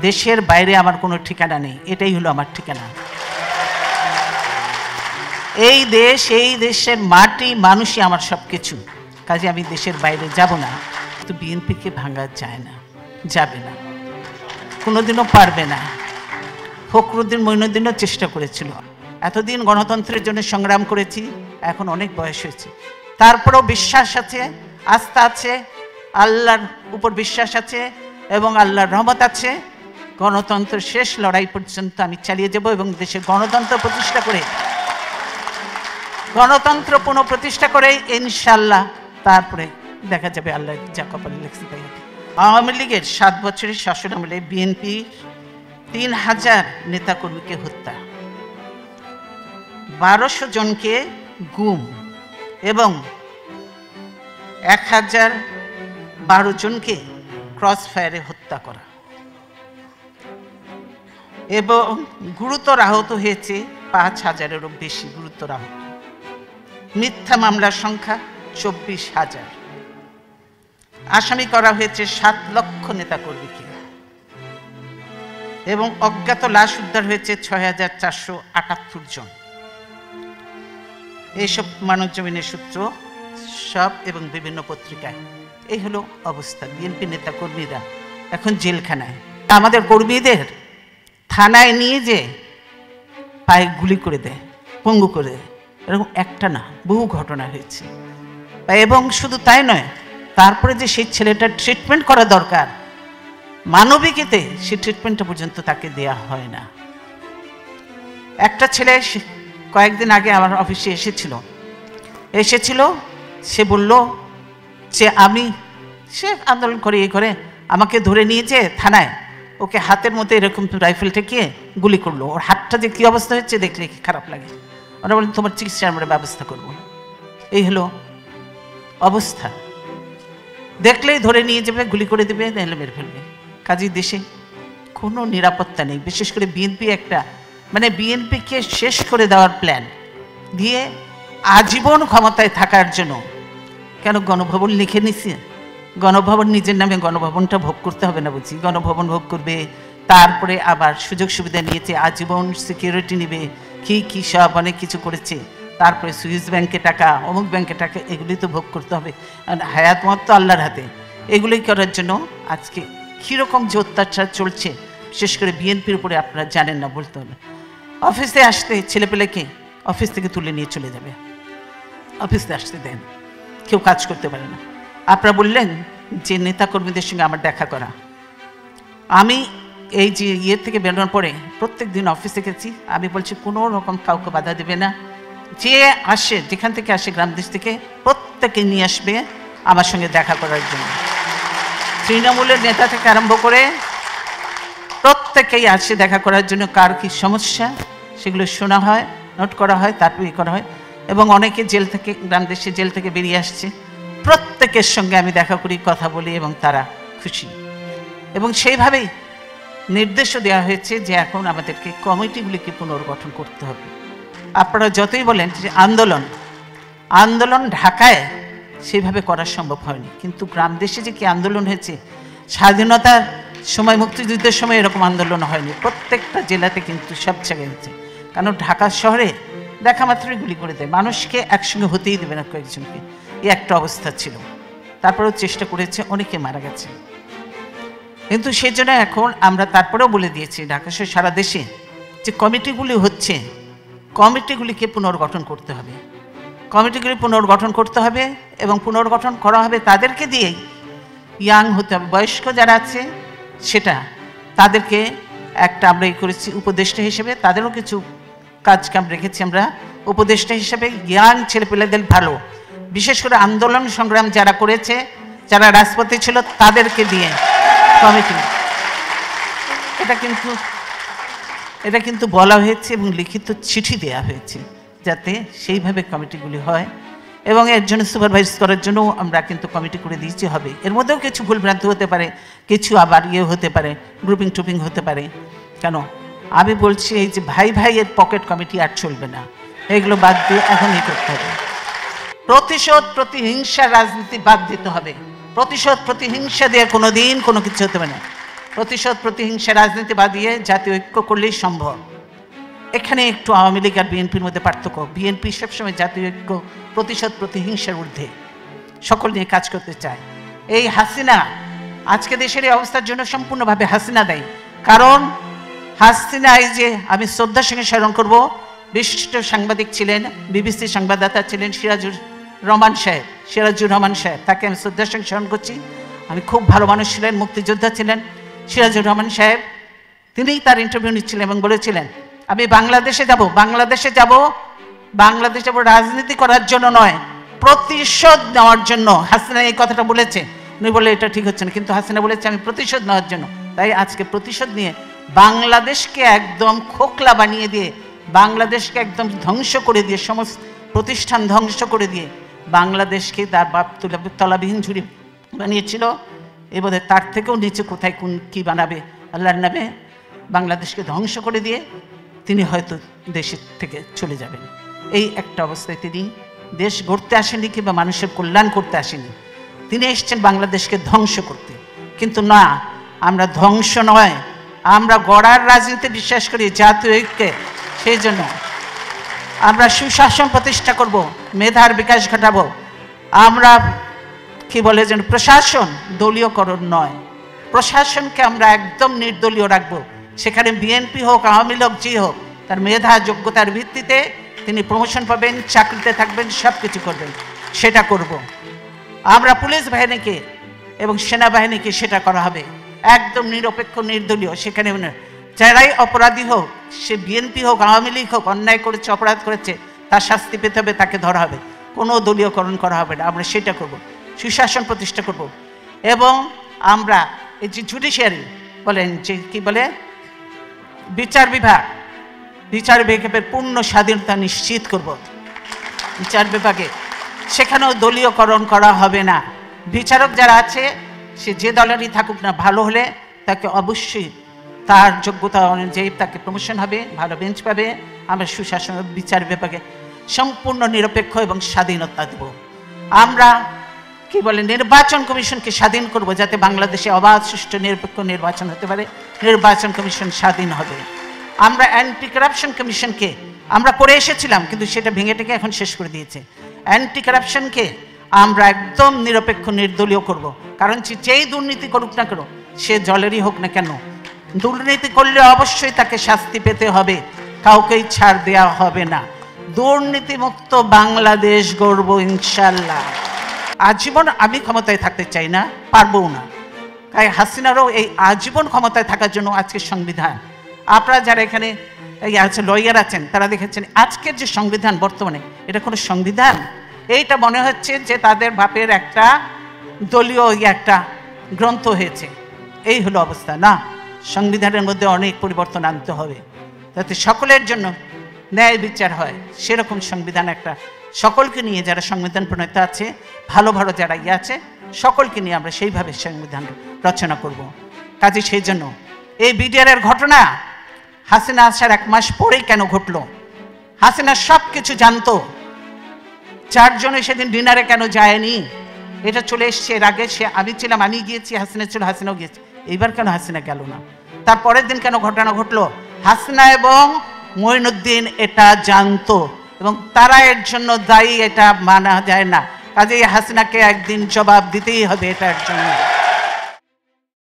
দেশের বাইরে আমার কোনো ঠিকানা নেই, এটাই হলো আমার ঠিকানা। এই দেশ, এই দেশের মাটি মানুষই আমার সব কিছু, কাজে আমি দেশের বাইরে যাব না। কিন্তু বিএনপিকে ভাঙা যায় না, যাবে না, কোনোদিনও পারবে না। ফখরুদ্দিন মঈনুদ্দিনও চেষ্টা করেছিল। এতদিন গণতন্ত্রের জন্য সংগ্রাম করেছি, এখন অনেক বয়স হয়েছে, তারপরেও বিশ্বাস আছে, আস্থা আছে, আল্লাহর উপর বিশ্বাস আছে এবং আল্লাহর রহমত আছে। গণতন্ত্রের শেষ লড়াই পর্যন্ত আমি চালিয়ে যাব এবং দেশে গণতন্ত্র প্রতিষ্ঠা করে, গণতন্ত্র পুনঃপ্রতিষ্ঠা করে ইনশাল্লাহ তারপরে দেখা যাবে আল্লাহ যা কপালে লেখছি তাই হবে। আওয়ামী লীগের 7 বছরের শাসন আমলে বিএনপি 3000 নেতাকর্মীকে হত্যা, 1200 জনকে গুম এবং 1012 জনকে ক্রস ফায়ারে হত্যা করা এবং গুরুতর আহত হয়েছে 5000-এরও বেশি গুরুতর আহত। মিথ্যা মামলার সংখ্যা 24,000। আসামি করা হয়েছে 7 লক্ষ নেতাকর্মীকে এবং অজ্ঞাত লাশ উদ্ধার হয়েছে 6478 জন। এইসব মানবজমিনের সূত্র সব এবং বিভিন্ন পত্রিকায়। এই হলো অবস্থা। বিএনপি নেতাকর্মীরা এখন জেলখানায়। আমাদের কর্মীদের থানায় নিয়ে যে পায়ে গুলি করে দেয়, পঙ্গু করে দেয়, এরকম একটা না, বহু ঘটনা হয়েছে। এবং শুধু তাই নয়, তারপরে যে সেই ছেলেটার ট্রিটমেন্ট করা দরকার মানবিকতে, সেই ট্রিটমেন্টটা পর্যন্ত তাকে দেয়া হয় না। একটা ছেলে কয়েকদিন আগে আমার অফিসে এসেছিল, সে বলল যে সে আন্দোলন করে করে আমাকে ধরে নিয়েছে থানায়, ওকে হাতের মধ্যে এরকম রাইফেল ঠেকিয়ে গুলি করলো। ওর হাতটা যে কী অবস্থা হচ্ছে দেখলে খারাপ লাগে। ওরা বলেন তোমার চিকিৎসার আমরা ব্যবস্থা করবো। এই হলো অবস্থা। দেখলেই ধরে নিয়ে যাবে, গুলি করে দেবে, নাহলে মেরে ফেলবে। কাজেই দেশে কোনো নিরাপত্তা নেই। বিশেষ করে বিএনপি একটা বিএনপিকে শেষ করে দেওয়ার প্ল্যান দিয়ে আজীবন ক্ষমতায় থাকার জন্য। কেন গণভবন লিখে নিছি, গণভবন নিজের নামে, গণভবনটা ভোগ করতে হবে না বুঝি, গণভবন ভোগ করবে, তারপরে আবার সুযোগ সুবিধা নিয়েছে, আজীবন সিকিউরিটি নেবে, কি সব অনেক কিছু করেছে, তারপরে সুইস ব্যাংকে টাকা, অমুক ব্যাংকে টাকা, এগুলি তো ভোগ করতে হবে। হায়াত মত তো আল্লাহর হাতে। এগুলোই করার জন্য আজকে কীরকম যে অত্যাচার চলছে, বিশেষ করে বিএনপির উপরে আপনারা জানেন না, বলতে হবে। অফিসে আসতে ছেলেপেলেকে অফিস থেকে তুলে নিয়ে চলে যাবে, অফিসে আসতে দেন, কেউ কাজ করতে পারে না। আপনারা বললেন যে নেতাকর্মীদের সঙ্গে আমার দেখা করা, আমি এই যে থেকে বেরোনোর পরে প্রত্যেক দিন অফিসে গেছি, আমি বলছি কোনো রকম কাউকে বাধা দেবে না, যে আসে যেখান থেকে আসে গ্রাম দেশ থেকে প্রত্যেকে নিয়ে আসবে আমার সঙ্গে দেখা করার জন্য। তৃণমূলের নেতা থেকে আরম্ভ করে প্রত্যেকেই আসে দেখা করার জন্য, কার কি সমস্যা সেগুলো শোনা হয়, নোট করা হয়, তারপরে করা হয়। এবং অনেকে জেল থেকে, গ্রাম দেশে জেল থেকে বেরিয়ে আসছে, প্রত্যেকের সঙ্গে আমি দেখা করি, কথা বলি এবং তারা খুশি। এবং সেইভাবেই নির্দেশও দেওয়া হয়েছে যে এখন আমাদেরকে কমিটিগুলিকে পুনর্গঠন করতে হবে। আপনারা যতই বলেন যে আন্দোলন ঢাকায় সেইভাবে করা সম্ভব হয়নি, কিন্তু গ্রাম দেশে যে কি আন্দোলন হয়েছে, স্বাধীনতার সময়, মুক্তিযুদ্ধের সময় এরকম আন্দোলন হয়নি। প্রত্যেকটা জেলাতে কিন্তু সব জায়গায় হয়েছে। কারণ ঢাকা শহরে দেখা মাত্রই গুলি করে দেয়, মানুষকে একসঙ্গে হতেই দেবে না কয়েকজনকে, এই একটা অবস্থা ছিল। তারপরেও চেষ্টা করেছে, অনেকে মারা গেছে। কিন্তু সেই জন্য এখন আমরা তারপরেও বলে দিয়েছি ঢাকা সহ সারা দেশে যে কমিটিগুলি হচ্ছে, কমিটিগুলিকে পুনর্গঠন করতে হবে, কমিটিগুলি পুনর্গঠন করতে হবে এবং পুনর্গঠন করা হবে তাদেরকে দিয়েই। ইয়াং হতে হবে, বয়স্ক যারা আছে সেটা তাদেরকে একটা আমরা করেছি উপদেষ্টা হিসেবে, তাদেরও কিছু কাজকাম রেখেছি আমরা উপদেষ্টা হিসেবে। ইয়াং ছেলেপেলেদের ভালো, বিশেষ করে আন্দোলন সংগ্রাম যারা করেছে, যারা রাজপথে ছিল, তাদেরকে দিয়ে কমিটি। এটা কিন্তু বলা হয়েছে এবং লিখিত চিঠি দেওয়া হয়েছে যাতে সেইভাবে কমিটিগুলি হয়। এবং এর জন্য সুপারভাইজ করার জন্য আমরা কিন্তু কমিটি করে দিয়েছি। হবে এর মধ্যেও কিছু ভুলভ্রান্তি হতে পারে, কিছু আবার হতে পারে, গ্রুপিং টুপিং হতে পারে। কেন আমি বলছি এই যে ভাইয়ের পকেট কমিটি আর চলবে না, এগুলো বাদ দিয়ে এখনই করতে হবে। প্রতিশোধ প্রতিহিংসা রাজনীতি বাদ দিতে হবে। প্রতিশোধ প্রতিহিংসা দিয়ে কোনোদিন কোনো কিছু হতে পারে না। প্রতিশোধ প্রতিহিংসা রাজনীতি বাদিয়ে জাতীয় ঐক্য করলেই সম্ভব। এখানে একটু আওয়ামী লীগ আর বিএনপির মধ্যে পার্থক্য। বিএনপি সবসময় জাতীয় ঐক্য প্রতিশোধ প্রতিহিংসার ঊর্ধ্বে সকল নিয়ে কাজ করতে চায়। এই হাসিনা আজকে দেশের এই অবস্থার জন্য সম্পূর্ণভাবে হাসিনা দায়ী। কারণ হাসিনা, এই যে আমি শ্রদ্ধার সঙ্গে স্মরণ করব, বিশিষ্ট সাংবাদিক ছিলেন, বিবিসি সংবাদদাতা ছিলেন সিরাজুর রহমান সাহেব, তাকে আমি শ্রদ্ধার সঙ্গে স্মরণ করছি। আমি খুব ভালো মানুষ ছিলেন, মুক্তিযোদ্ধা ছিলেন সিরাজুর রহমান সাহেব। তিনিই তার ইন্টারভিউ নিচ্ছিলেন এবং বলেছিলেন, আমি বাংলাদেশে যাব রাজনীতি করার জন্য নয়, প্রতিশোধ নেওয়ার জন্য। হাসিনা এই কথাটা বলেছে, উনি বলে এটা ঠিক হচ্ছে না, কিন্তু হাসিনা বলেছে আমি প্রতিশোধ নেওয়ার জন্য। তাই আজকে প্রতিশোধ নিয়ে বাংলাদেশকে একদম খোকলা বানিয়ে দিয়ে, বাংলাদেশকে একদম ধ্বংস করে দিয়ে, সমস্ত প্রতিষ্ঠান ধ্বংস করে দিয়ে বাংলাদেশকে তার বাপ তলাবিহীন ঝুড়ি বানিয়েছিল। এবারে তার থেকেও নিচে কোথায় কি বানাবে আল্লাহর নামে, বাংলাদেশকে ধ্বংস করে দিয়ে তিনি হয়তো দেশের থেকে চলে যাবেন। এই একটা অবস্থায় তিনি দেশ গড়তে আসেনি কিংবা মানুষের কল্যাণ করতে আসেনি, তিনি এসেছেন বাংলাদেশকে ধ্বংস করতে। কিন্তু না, আমরা ধ্বংস নয়, আমরা গড়ার রাজনীতি বিশ্বাস করি, জাতীয় ঐক্যে। সেই জন্য আমরা সুশাসন প্রতিষ্ঠা করব, মেধার বিকাশ ঘটাবো। আমরা কি বলে যেন প্রশাসন দলীয়করণ নয়, প্রশাসনকে আমরা একদম নির্দলীয় রাখবো। সেখানে বিএনপি হোক, আওয়ামী লীগ যে হোক, তার মেধা যোগ্যতার ভিত্তিতে তিনি প্রমোশন পাবেন, চাকরিতে থাকবেন, সব কিছু করবেন, সেটা করব। আমরা পুলিশ বাহিনীকে এবং সেনাবাহিনীকে সেটা করা হবে একদম নিরপেক্ষ নির্দলীয়। সেখানে যারাই অপরাধী হোক, সে বিএনপি হোক, আওয়ামী লীগ হোক, অন্যায় করেছে, অপরাধ করেছে, তার শাস্তি পেতে হবে, তাকে ধরা হবে, কোনো দলীয়করণ করা হবে না। আমরা সেটা করব, সুশাসন প্রতিষ্ঠা করব। এবং আমরা এই যে জুডিশিয়ারি বলেন, যে কি বলে বিচার বিভাগের পূর্ণ স্বাধীনতা নিশ্চিত করব। বিচার বিভাগে সেখানেও দলীয়করণ করা হবে না। বিচারক যারা আছে সে যে দলেরই থাকুক না, ভালো হলে তাকে অবশ্যই তার যোগ্যতা অনুযায়ী তাকে প্রমোশন হবে, ভালো বেঞ্চ পাবে। আমরা সুশাসন বিচার বিভাগে সম্পূর্ণ নিরপেক্ষ এবং স্বাধীনতা দেব। আমরা কি বলে নির্বাচন কমিশনকে স্বাধীন করব, যাতে বাংলাদেশে অবাধ সুষ্ঠু নিরপেক্ষ নির্বাচন হতে পারে। নির্বাচন কমিশন স্বাধীন হবে। আমরা অ্যান্টি কারাপশন কমিশনকে আমরা করে এসেছিলাম, কিন্তু সেটা ভেঙে টেকে এখন শেষ করে দিয়েছে। অ্যান্টি কারাপশনকে আমরা একদম নিরপেক্ষ নির্দলীয় করব। কারণ যেই দুর্নীতি করুক না কেন, সে দলেরই হোক না কেন, দুর্নীতি করলে অবশ্যই তাকে শাস্তি পেতে হবে, কাউকেই ছাড় দেওয়া হবে না। দুর্নীতিমুক্ত বাংলাদেশ গড়ব ইনশাল্লাহ। আজীবন আমি ক্ষমতায় থাকতে চাই না, পারবও না। তাই হাসিনারও এই আজীবন ক্ষমতায় থাকার জন্য আজকের সংবিধান, আপনারা যারা এখানে আছে লয়ার আছেন, তারা দেখেছেন আজকের যে সংবিধান বর্তমানে, এটা কোনো সংবিধান? এইটা মনে হচ্ছে যে তাদের বাপের একটা দলীয় একটা গ্রন্থ হয়েছে, এই হলো অবস্থা। না, সংবিধানের মধ্যে অনেক পরিবর্তন আনতে হবে, যাতে সকলের জন্য ন্যায় বিচার হয়। সেরকম সংবিধান একটা, সকলকে নিয়ে যারা সংবিধান প্রণেতা আছে, ভালো ভালো যারা আছে, সকলকে নিয়ে আমরা সেইভাবে সংবিধান রচনা করব। কাজে সেই জন্য এই বিডিআরের ঘটনা হাসিনা আসার 1 মাস পরেই কেন ঘটলো? হাসিনা সব কিছু জানতো। 4 জনে সেদিন ডিনারে কেন যায়নি? এটা চলে এসছে। এর আগে আমি ছিলাম, আমি গিয়েছি, হাসিনা ছিল, হাসিনাও গিয়েছে। এইবার কেন হাসিনা গেল না? তার পরের দিন কেন ঘটনা ঘটলো? হাসিনা এবং মঈনুদ্দিন এটা জানতো এবং তারা এর জন্য দায়ী, এটা মানা যায় না। কাজেই হাসিনাকে একদিন জবাব দিতেই হবে এটার জন্য।